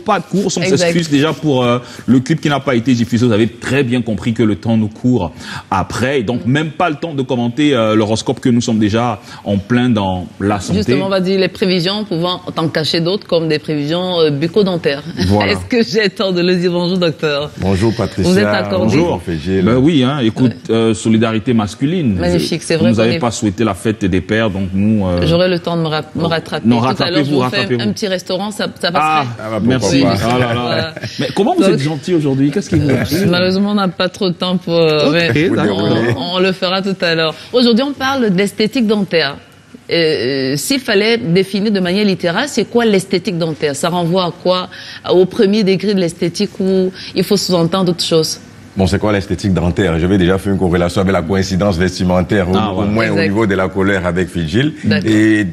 Pas de course, on s'excuse déjà pour le clip qui n'a pas été diffusé. Vous avez très bien compris que le temps nous court après. Et donc, même pas le temps de commenter l'horoscope que nous sommes déjà en plein dans la santé. Justement, on va dire les prévisions pouvant en cacher d'autres, comme des prévisions bucco-dentaires. Voilà. Est-ce que j'ai le temps de le dire? Bonjour, docteur. Bonjour, Patricia. Vous êtes accordé? Bonjour. Ben oui, hein, écoute, solidarité masculine. Magnifique, c'est vrai. Vous n'avez pas souhaité la fête des pères, donc nous... J'aurai le temps de me rattraper. Non, tout à l'heure, je vous fais un petit restaurant, ça passerait. Merci. Ah là là. Voilà. Mais comment vous êtes gentil aujourd'hui? Qu'est-ce qui vous arrive? Malheureusement, on n'a pas trop de temps pour... on le fera tout à l'heure. Aujourd'hui, on parle d'esthétique dentaire. S'il fallait définir de manière littérale, c'est quoi l'esthétique dentaire? Ça renvoie à quoi? Au premier degré de l'esthétique où il faut sous-entendre d'autres choses? Bon, c'est quoi l'esthétique dentaire? Je vais déjà faire une corrélation avec la coïncidence vestimentaire, au moins au niveau de la colère avec Fidjil. Et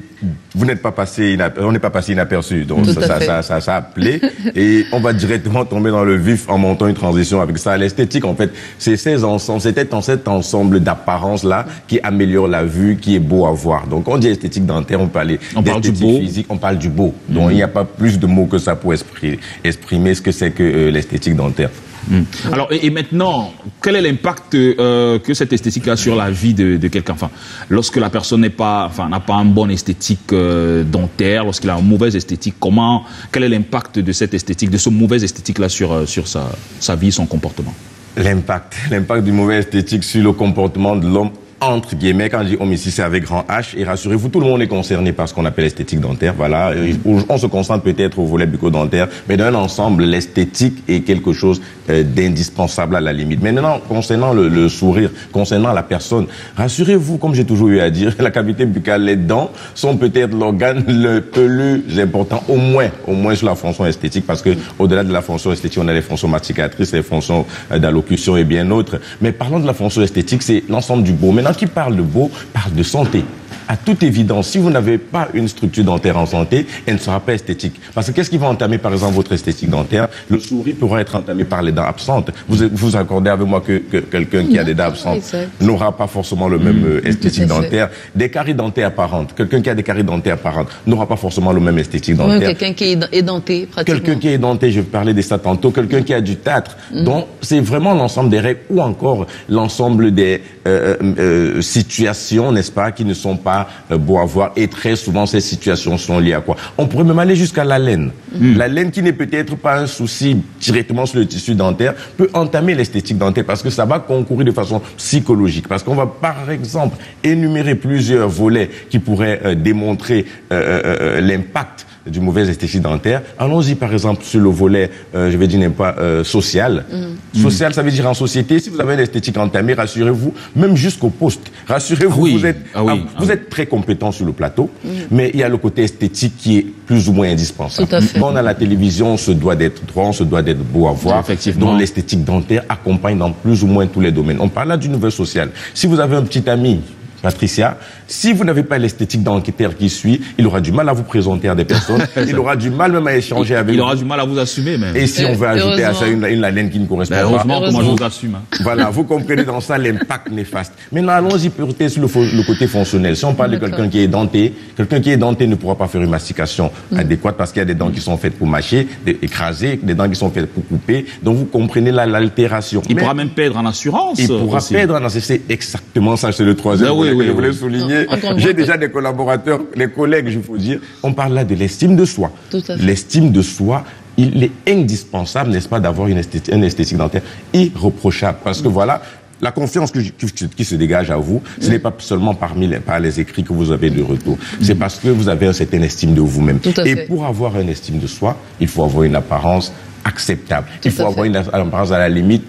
vous n'êtes pas passé, on n'est pas passé inaperçu. Donc ça a appelé. Et on va directement tomber dans le vif en montant une transition avec ça. L'esthétique, en fait, c'est cet ensemble d'apparence-là qui améliore la vue, qui est beau à voir. Donc, on dit esthétique dentaire, on peut aller d'esthétique physique, on parle du beau. Donc, il n'y a pas plus de mots que ça pour exprimer ce que c'est que l'esthétique dentaire. Alors, et maintenant, quel est l'impact que cette esthétique a sur la vie de quelqu'un? Enfin, lorsque la personne n'a pas une bonne esthétique dentaire, lorsqu'il a une mauvaise esthétique, quel est l'impact de cette esthétique, de ce mauvais esthétique-là sur sa vie, son comportement? L'impact du mauvais esthétique sur le comportement de l'homme, entre guillemets, quand je dis homme ici, c'est avec grand H. Et rassurez-vous, tout le monde est concerné par ce qu'on appelle l'esthétique dentaire. Voilà. On se concentre peut-être au volet bucco-dentaire, mais dans un ensemble, l'esthétique est quelque chose d'indispensable à la limite. Maintenant, concernant le sourire, concernant la personne, rassurez-vous, comme j'ai toujours eu à dire, la cavité buccale, les dents sont peut-être l'organe le plus important, au moins sur la fonction esthétique, parce que au-delà de la fonction esthétique, on a les fonctions masticatrices, les fonctions d'allocution et bien d'autres. Mais parlons de la fonction esthétique, c'est l'ensemble du beau. Maintenant, qui parle de beau, parle de santé. À toute évidence, si vous n'avez pas une structure dentaire en santé, elle ne sera pas esthétique. Parce que qu'est-ce qui va entamer, par exemple, votre esthétique dentaire? Le sourire pourra être entamé par les dents absentes. Vous accordez avec moi que quelqu'un qui a des dents absentes n'aura pas forcément le même esthétique dentaire. Des caries dentaires apparentes. Quelqu'un qui a des caries dentaires apparentes n'aura pas forcément le même esthétique dentaire. Quelqu'un qui est édenté, pratiquement. Quelqu'un qui est édenté, je vais parler de ça tantôt. Quelqu'un qui a du tartre. Donc, c'est vraiment l'ensemble des règles ou encore l'ensemble des situations, n'est-ce pas, qui ne sont pas beaux à voir. Et très souvent, ces situations sont liées à quoi? On pourrait même aller jusqu'à la laine. La laine, qui n'est peut-être pas un souci directement sur le tissu dentaire, peut entamer l'esthétique dentaire parce que ça va concourir de façon psychologique. Parce qu'on va, par exemple, énumérer plusieurs volets qui pourraient démontrer l'impact du mauvais esthétique dentaire. Allons-y, par exemple, sur le volet, je vais dire pas social. Social, ça veut dire en société. Si vous avez une esthétique entamée, rassurez-vous, même jusqu'au poste, rassurez-vous, vous êtes très compétent sur le plateau, mais il y a le côté esthétique qui est plus ou moins indispensable. Quand on a la télévision, on se doit d'être droit, on se doit d'être beau à voir. Effectivement. Donc l'esthétique dentaire accompagne dans plus ou moins tous les domaines. On parle là du niveau social. Si vous avez un petit ami, Patricia, si vous n'avez pas l'esthétique dentaire qui suit, il aura du mal à vous présenter à des personnes, il aura du mal même à échanger avec vous. Il aura du mal à vous assumer même. Et si on veut ajouter à ça une laine qui ne correspond pas. Heureusement, comment je vous assume. Voilà, vous comprenez dans ça l'impact néfaste. Maintenant, allons-y peut-être sur le côté fonctionnel. Si on parle de quelqu'un qui est denté ne pourra pas faire une mastication adéquate parce qu'il y a des dents qui sont faites pour mâcher, écraser, des dents qui sont faites pour couper. Donc vous comprenez là l'altération. Il pourra même perdre en assurance. Il pourra perdre en assurance. C'est exactement ça, c'est le troisième. Que je voulais souligner. J'ai déjà des collaborateurs, les collègues, je vous dire, on parle là de l'estime de soi. L'estime de soi, il est indispensable, n'est-ce pas, d'avoir une esthétique dentaire irréprochable. Parce que voilà, la confiance qui se dégage à vous, ce n'est pas seulement par les écrits que vous avez de retour. C'est parce que vous avez une certaine estime de vous-même. Et pour avoir une estime de soi, il faut avoir une apparence acceptable. Il faut avoir une apparence à la limite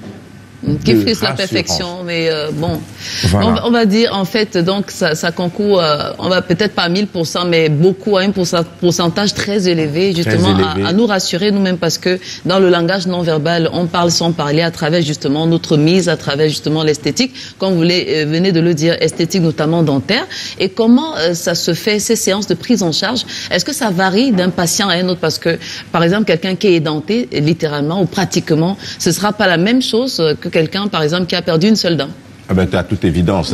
qui frise la perfection, mais bon, voilà. On va dire en fait, donc ça concourt, on va peut-être pas à 1000%, mais beaucoup à un pourcentage très élevé, justement, à nous rassurer nous-mêmes, parce que dans le langage non verbal, on parle sans parler à travers justement notre mise, à travers justement l'esthétique, comme vous venez de le dire, esthétique notamment dentaire. Et comment ça se fait, ces séances de prise en charge? Est-ce que ça varie d'un patient à un autre? Parce que, par exemple, quelqu'un qui est édenté, littéralement ou pratiquement, ce sera pas la même chose que quelqu'un, par exemple, qui a perdu une seule dent. Ah ben, à toute évidence,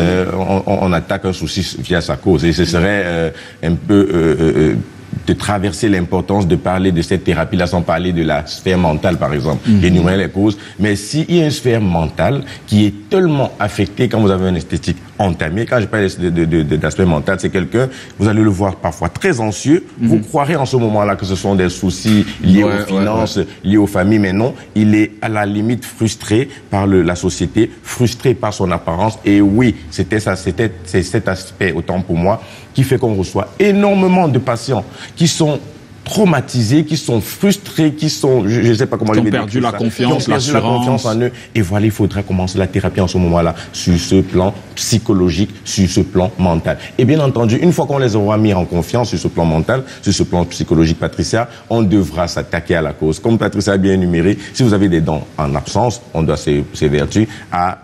on attaque un souci via sa cause. Et ce serait un peu de traverser l'importance de parler de cette thérapie-là sans parler de la sphère mentale, par exemple, énumérer les causes. Mais s'il y a une sphère mentale qui est tellement affectée quand vous avez une esthétique entamée, quand je parle d'aspect mental, c'est quelqu'un, vous allez le voir parfois très anxieux, vous croirez en ce moment-là que ce sont des soucis liés aux finances, liés aux familles, mais non, il est à la limite frustré par la société, frustré par son apparence, et oui, c'est cet aspect, autant pour moi, qui fait qu'on reçoit énormément de patients qui sont traumatisés, qui sont frustrés, qui sont, je ne sais pas comment je vais dire, qui ont perdu la confiance en eux. Et voilà, il faudra commencer la thérapie en ce moment-là, sur ce plan psychologique, sur ce plan mental. Et bien entendu, une fois qu'on les aura mis en confiance sur ce plan mental, sur ce plan psychologique, Patricia, on devra s'attaquer à la cause. Comme Patricia a bien énuméré, si vous avez des dents en absence, on doit s'évertuer à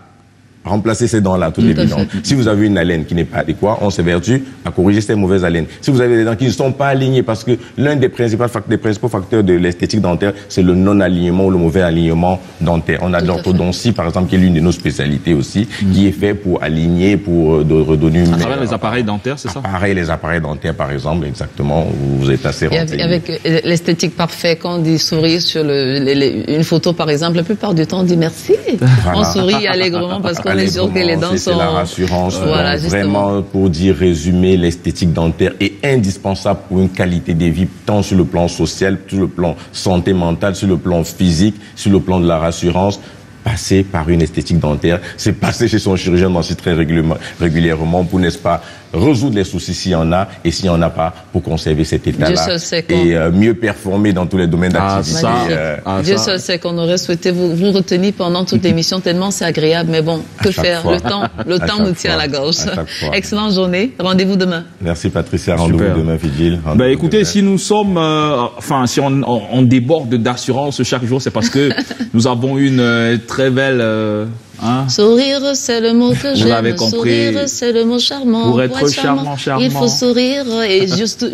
remplacer ces dents-là, tout évident. Si vous avez une haleine qui n'est pas adéquate, on s'évertue à corriger ces mauvaises haleines. Si vous avez des dents qui ne sont pas alignées, parce que l'un des principaux facteurs de l'esthétique dentaire, c'est le non-alignement ou le mauvais alignement dentaire. On a de l'orthodontie, par exemple, qui est l'une de nos spécialités aussi, qui est fait pour aligner, pour redonner une... À travers les appareils dentaires, c'est ça? Pareil, les appareils dentaires, par exemple, exactement, vous êtes assez renseigné. Avec l'esthétique parfaite, quand on dit sourire sur une photo, par exemple, la plupart du temps, on dit merci. Voilà. On sourit allègrement parce qu'on est sûr que les dents sont... C'est la rassurance. Voilà, vraiment, pour dire résumé, l'esthétique dentaire est indispensable pour une qualité de vie, tant sur le plan social, sur le plan santé mentale, sur le plan physique, sur le plan de la rassurance. Passer par une esthétique dentaire, c'est passer chez son chirurgien dentiste très régulièrement pour, n'est-ce pas, résoudre les soucis s'il y en a, et s'il n'y en a pas, pour conserver cet état-là et mieux performer dans tous les domaines d'activité. Dieu seul sait qu'on aurait souhaité vous retenir pendant toute l'émission, tellement c'est agréable, mais bon, que faire? Le temps nous tient à la gorge. Excellente journée, rendez-vous demain. Merci Patricia, rendez-vous demain, Vigile. Écoutez, si nous sommes, si on déborde d'assurance chaque jour, c'est parce que nous avons une très belle... Sourire, c'est le mot que j'aime. Sourire, c'est le mot charmant. Pour être charmant, il faut sourire. Et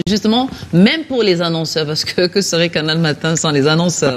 justement, même pour les annonceurs, parce que serait Canal Matin sans les annonceurs?